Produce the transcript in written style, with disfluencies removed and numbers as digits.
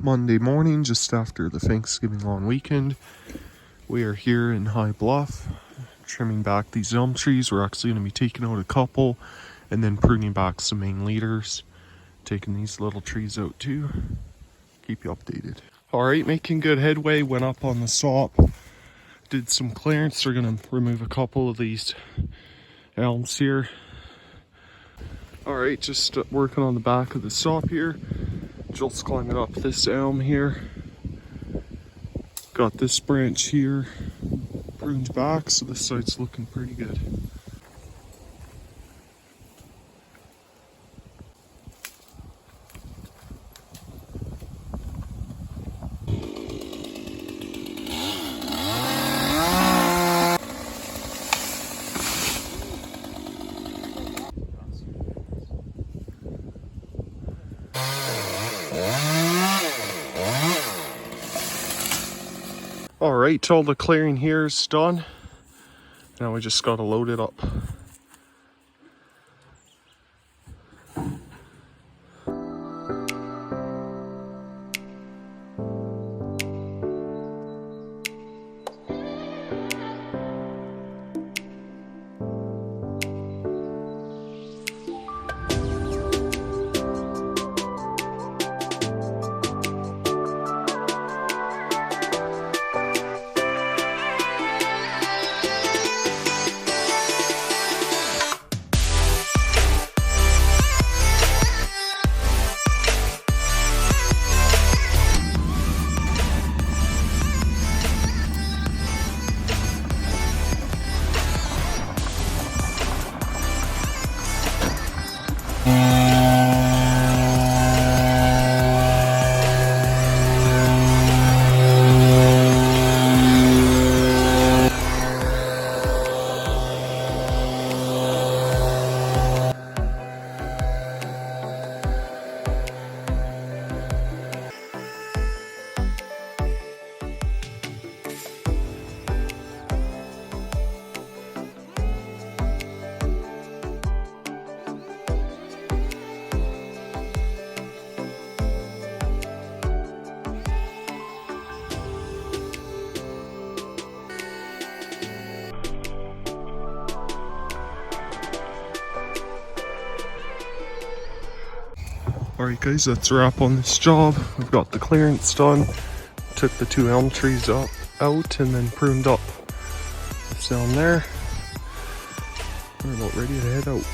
Monday morning, just after the Thanksgiving long weekend. We are here in Highbluff, trimming back these elm trees. We're actually going to be taking out a couple and then pruning back some main leaders. Taking these little trees out too. Keep you updated. Alright, making good headway. Went up on the stop. Did some clearance. We're going to remove a couple of these elms here. Alright, just working on the back of the stop here. Just climbing up this elm here. Got this branch here pruned back, so this side's looking pretty good. Alright, all the clearing here is done. Now we just gotta load it up. Alright guys, that's a wrap on this job. We've got the clearance done. Took the two elm trees out and then pruned up this elm there. We're about ready to head out.